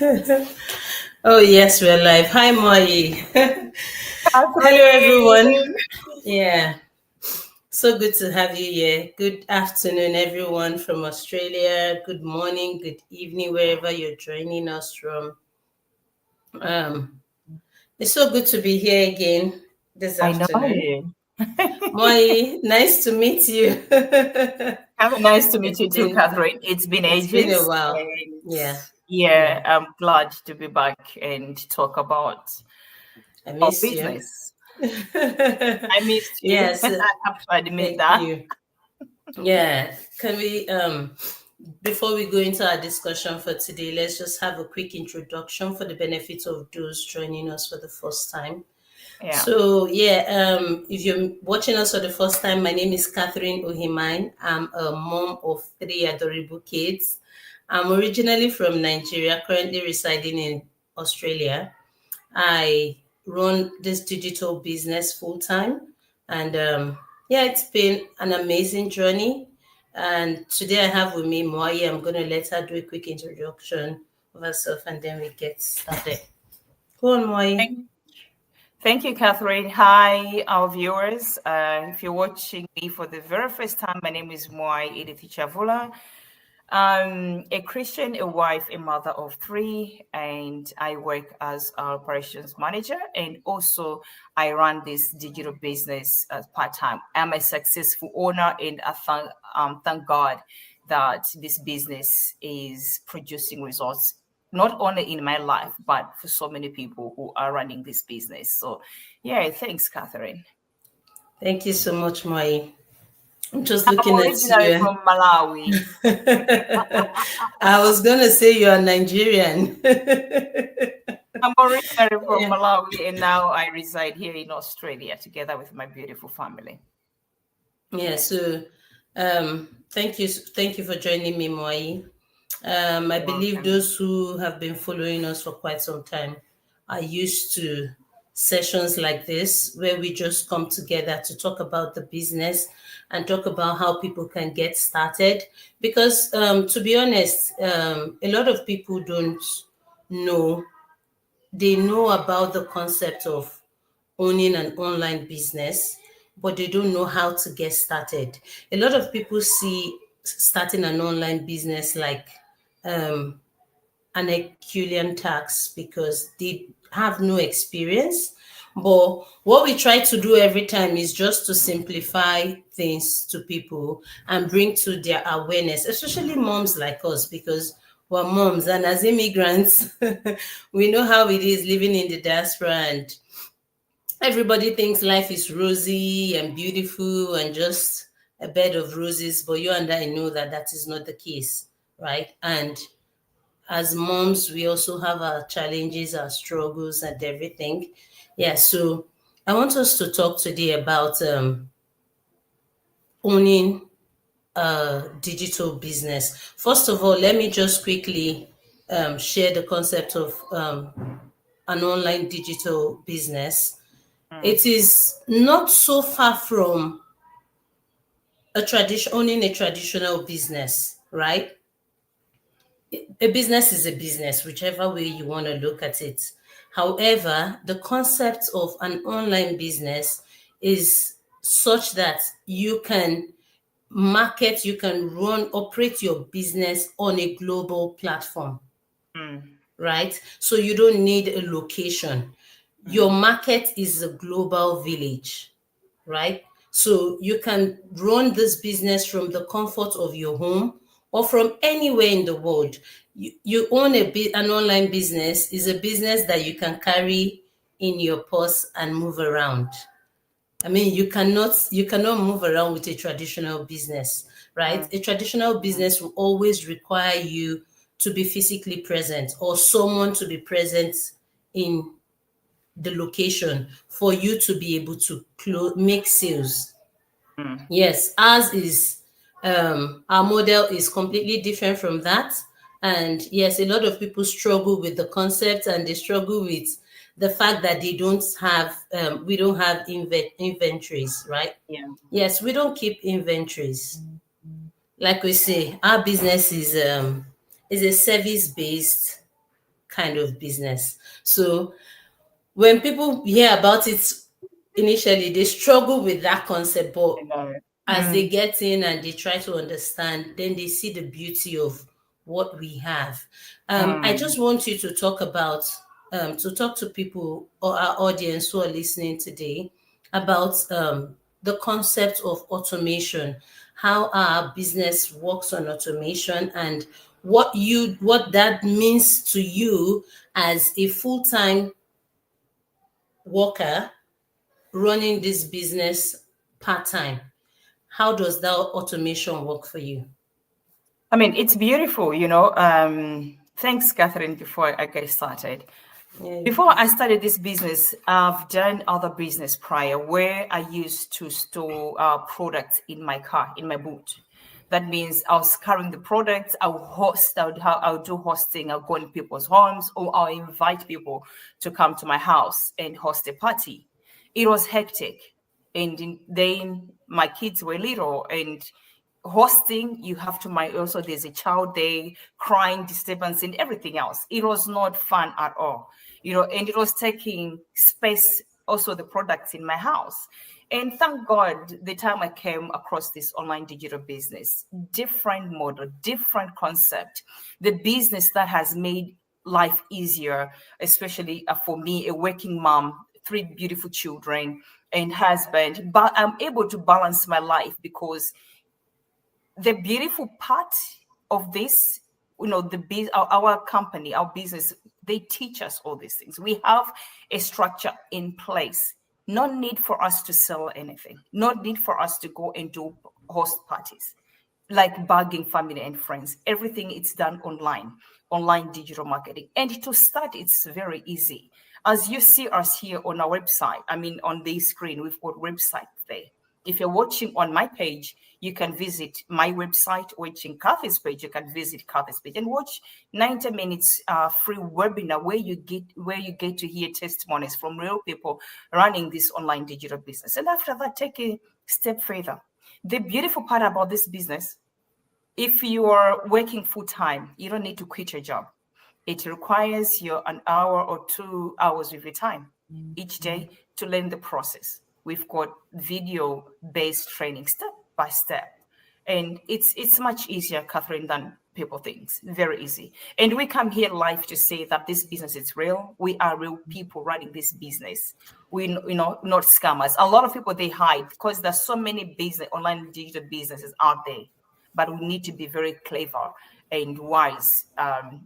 Oh, yes, we're live. Hi, Moi. Hello, everyone. Catherine. Yeah, so good to have you here. Good afternoon, everyone from Australia. Good morning, good evening, wherever you're joining us from. Um, it's so good to be here again this I know afternoon. you. Moi, nice to meet you. Nice to meet it's you too, been Catherine. It's been it's been a ages. while. And Yeah, yeah, yeah. I'm glad to be back and talk about I our missed you. business. I missed you. Yes, I have to admit thank that. you. Yeah, can we before we go into our discussion for today, let's just have a quick introduction for the benefit of those joining us for the first time. Yeah. So yeah, if you're watching us for the first time, my name is Catherine Ohimine. I'm a mom of 3 adorable kids. I'm originally from Nigeria, currently residing in Australia. I run this digital business full time, and yeah, it's been an amazing journey. And today I have with me Moi. I'm going to let her do a quick introduction of herself, and then we get started. Go on, Moi. Thank you, Catherine. Hi, our viewers. If you're watching me for the very first time, my name is Moi Edith Chavula. I'm a Christian, a wife, a mother of 3, and I work as an operations manager. And also, I run this digital business part-time. I'm a successful owner, and I thank God that this business is producing results, not only in my life, but for so many people who are running this business. So, yeah, thanks, Catherine. Thank you so much, Moi. I'm just I'm looking at originally you. from Malawi. I was going to say you're Nigerian. I'm originally from Yeah. Malawi, and now I reside here in Australia together with my beautiful family. Yeah, so thank you for joining me, Moi. I You're believe welcome. those who have been following us for quite some time are used to sessions like this where we just come together to talk about the business and talk about how people can get started. Because to be honest, a lot of people don't know, they know about the concept of owning an online business, but they don't know how to get started. A lot of people see starting an online business like um, an Herculean task because they have no experience. But what we try to do every time is just to simplify things to people and bring to their awareness, especially moms like us, because we're moms and as immigrants, we know how it is living in the diaspora, and everybody thinks life is rosy and beautiful and just a bed of roses, but you and I know that that is not the case, right? And as moms, we also have our challenges, our struggles, and everything. Yeah, so I want us to talk today about owning a digital business. First of all, let me just quickly share the concept of an online digital business. Mm. It is not so far from owning a traditional business, right? A business is a business, whichever way you want to look at it. However, the concept of an online business is such that you can market, you can operate your business on a global platform, Mm. right? So you don't need a location. Your Mm. market is a global village, right? So you can run this business from the comfort of your home or from anywhere in the world. You own an online business is a business that you can carry in your purse and move around. I mean, you cannot move around with a traditional business, right? Mm. A traditional Mm. business will always require you to be physically present or someone to be present in the location for you to be able to make sales. Mm. Yes, ours is our model is completely different from that. And yes, a lot of people struggle with the concept and they struggle with the fact that they don't have we don't have inventories, right? Yeah. Yes, we don't keep inventories. Like we say, our business is a service based kind of business. So when people hear about it initially, they struggle with that concept, but as they get in and they try to understand, then they see the beauty of what we have. I just want you to talk about, to talk to people or our audience who are listening today about the concept of automation, how our business works on automation, and what that means to you as a full-time worker running this business part-time. How does that automation work for you? I mean, it's beautiful, Thanks, Catherine, before I get started. Before I started this business, I've done other business prior where I used to store products in my car, in my boot. That means I was carrying the products, I'll do hosting, I'll go in people's homes, or I'll invite people to come to my house and host a party. It was hectic. And then my kids were little, and hosting, you have to mind also there's a child there, crying, disturbance, and everything else. It was not fun at all, and it was taking space, also the products in my house. And thank God, the time I came across this online digital business, different model, different concept, the business that has made life easier, especially for me, a working mom, 3 beautiful children and husband, but I'm able to balance my life because the beautiful part of this, our company, our business, they teach us all these things. We have a structure in place. No need for us to sell anything. No need for us to go and do host parties, like bugging family and friends. Everything is done online digital marketing. And to start, it's very easy. As you see us here on our website, on the screen, we've got website there. If you're watching on my page, you can visit my website. Watching Kathy's page, you can visit Kathy's page and watch 90 minutes free webinar where you get to hear testimonies from real people running this online digital business. And after that, take a step further. The beautiful part about this business, if you are working full time, you don't need to quit your job. It requires you an hour or 2 hours of your time each day to learn the process. We've got video-based training step by step. And it's much easier, Catherine, than people think. Very easy. And we come here live to say that this business is real. We are real people running this business. We not scammers. A lot of people, they hide because there's so many online digital businesses out there. But we need to be very clever and wise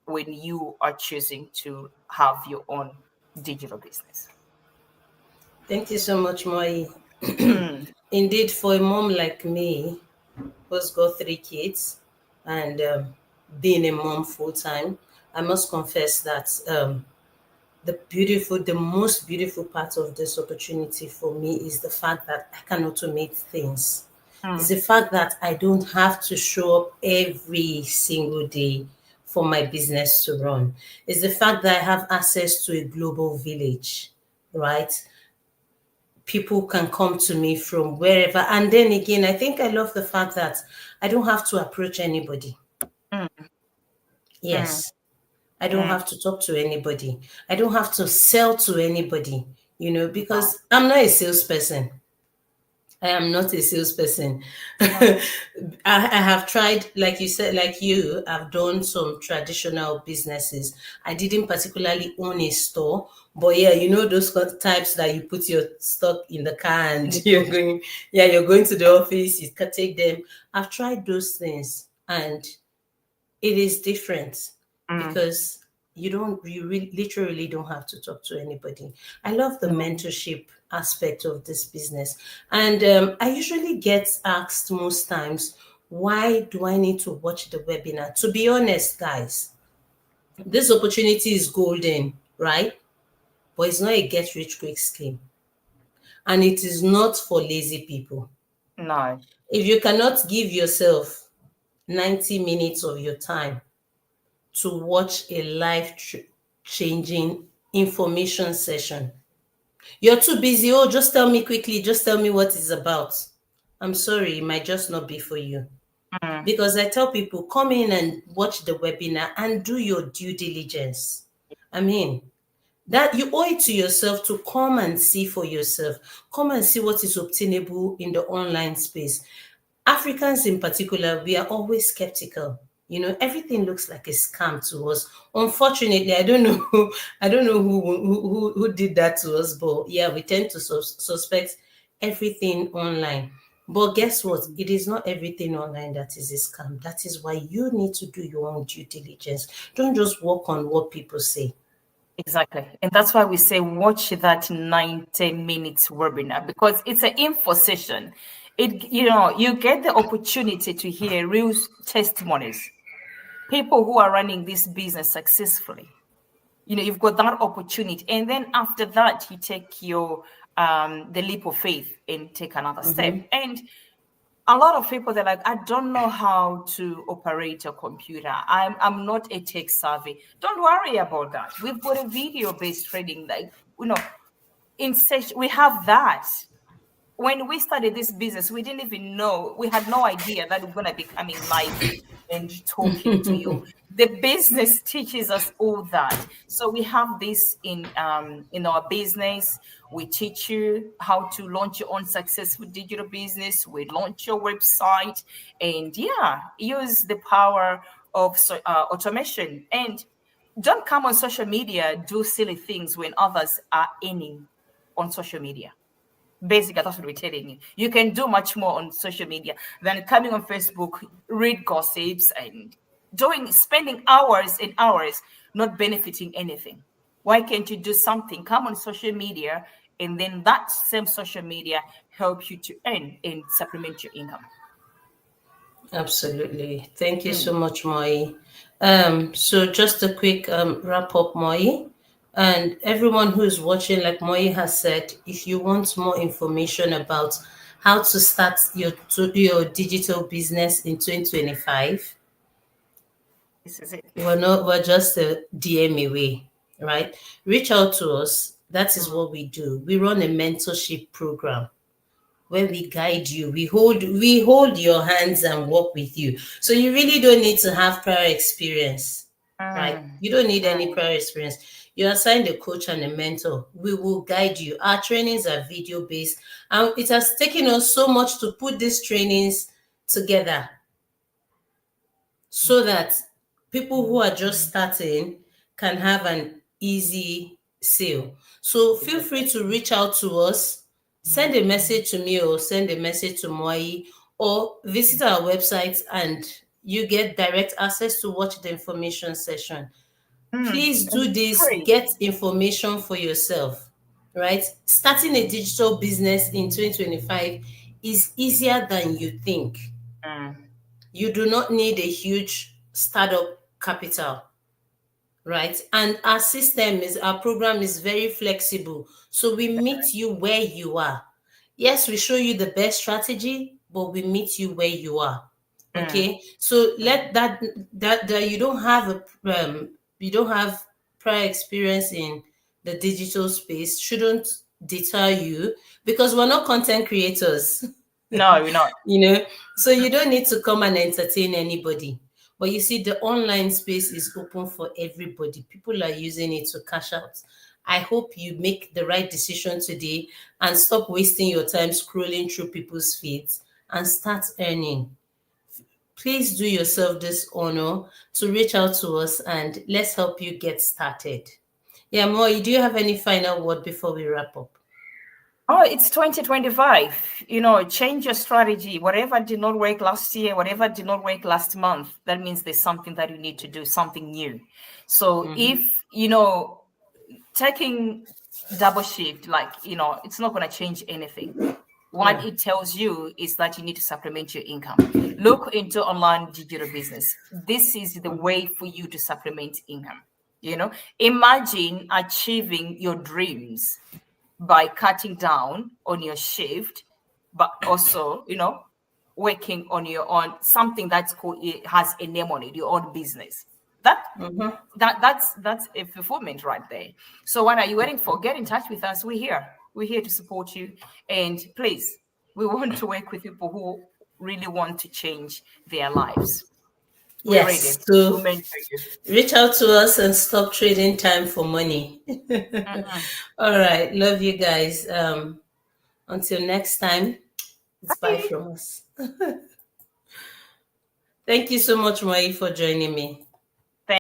when you are choosing to have your own digital business. Thank you so much, Moi. Indeed, for a mom like me, who's got 3 kids and being a mom full time, I must confess that the most beautiful part of this opportunity for me is the fact that I can automate things. It's the fact that I don't have to show up every single day for my business to run. It's the fact that I have access to a global village, right? People can come to me from wherever. And then again, I think I love the fact that I don't have to approach anybody. Yes. I don't have to talk to anybody. I don't have to sell to anybody, because I'm not a salesperson. I am not a salesperson. I have tried, like you said, I've done some traditional businesses. I didn't particularly own a store, but yeah, those types that you put your stock in the car and you're going to the office, you can take them. I've tried those things and it is different because you literally don't have to talk to anybody. I love the mentorship aspect of this business. And I usually get asked most times, why do I need to watch the webinar? To be honest, guys, this opportunity is golden, right? But it's not a get-rich-quick scheme. And it is not for lazy people. No. If you cannot give yourself 90 minutes of your time to watch a life-changing information session, you're too busy. Oh, just tell me quickly. Just tell me what it's about. I'm sorry, it might just not be for you. Because I tell people, come in and watch the webinar and do your due diligence. I mean, that you owe it to yourself to come and see for yourself. Come and see what is obtainable in the online space. Africans in particular, we are always skeptical. Everything looks like a scam to us. Unfortunately, I don't know. I don't know who did that to us, but yeah, we tend to suspect everything online. But guess what? It is not everything online that is a scam. That is why you need to do your own due diligence. Don't just work on what people say. Exactly. And that's why we say watch that 9-10 minutes webinar, because it's an info session. You get the opportunity to hear real testimonies, people who are running this business successfully. You've got that opportunity. And then after that, you take your the leap of faith and take another step. And a lot of people, they're like, I don't know how to operate a computer. I'm not a tech savvy. Don't worry about that. We've got a video-based trading, in session. We have that. When we started this business, we didn't even know, we had no idea that we're going to be coming live and talking to you. The business teaches us all that. So we have this in our business. We teach you how to launch your own successful digital business. We launch your website, and use the power of automation. And don't come on social media, do silly things when others are earning on social media. Basically, that's what we're telling you. You can do much more on social media than coming on Facebook, read gossips, and spending hours and hours not benefiting anything. Why can't you do something? Come on social media, and then that same social media help you to earn and supplement your income. Absolutely. Thank you so much, Moi. So just a quick wrap up, Moi. And everyone who is watching, like Moi has said, if you want more information about how to start your digital business in 2025, This is it. we're just a DM away, right? Reach out to us. That is what we do. We run a mentorship program where we guide you. We hold your hands and work with you. So you really don't need to have prior experience, right? You don't need any prior experience. You assign a coach and a mentor. We will guide you. Our trainings are video based, and it has taken us so much to put these trainings together so that people who are just starting can have an easy sale. So feel free to reach out to us, send a message to me or send a message to Moi, or visit our website and you get direct access to watch the information session. Please do this, get information for yourself, right? Starting a digital business in 2025 is easier than you think. You do not need a huge startup capital, right? And our program is very flexible. So we meet you where you are. Yes, we show you the best strategy, but we meet you where you are. Okay. So let that you don't have prior experience in the digital space shouldn't deter you, because we're not content creators. No, we're not. So you don't need to come and entertain anybody. But you see, the online space is open for everybody. People are using it to cash out. I hope you make the right decision today and stop wasting your time scrolling through people's feeds and start earning. Please do yourself this honor to reach out to us and let's help you get started. Yeah, Moi, do you have any final word before we wrap up? Oh, it's 2025. Change your strategy. Whatever did not work last year, whatever did not work last month, that means there's something that you need to do, something new. So if, taking double shift, it's not going to change anything. What it tells you is that you need to supplement your income. Look into online digital business. This is the way for you to supplement income. Imagine achieving your dreams by cutting down on your shift, but also, working on your own, something that's called, it has a name on it, your own business. That's a fulfillment right there. So what are you waiting for? Get in touch with us. We're here to support you. And please, we want to work with people who really want to change their lives. We're ready. Yes. So We'll mentor you. reach out to us and stop trading time for money. All right. Love you guys. Until next time, it's bye Bye. from us. Thank you so much, Mai, for joining me.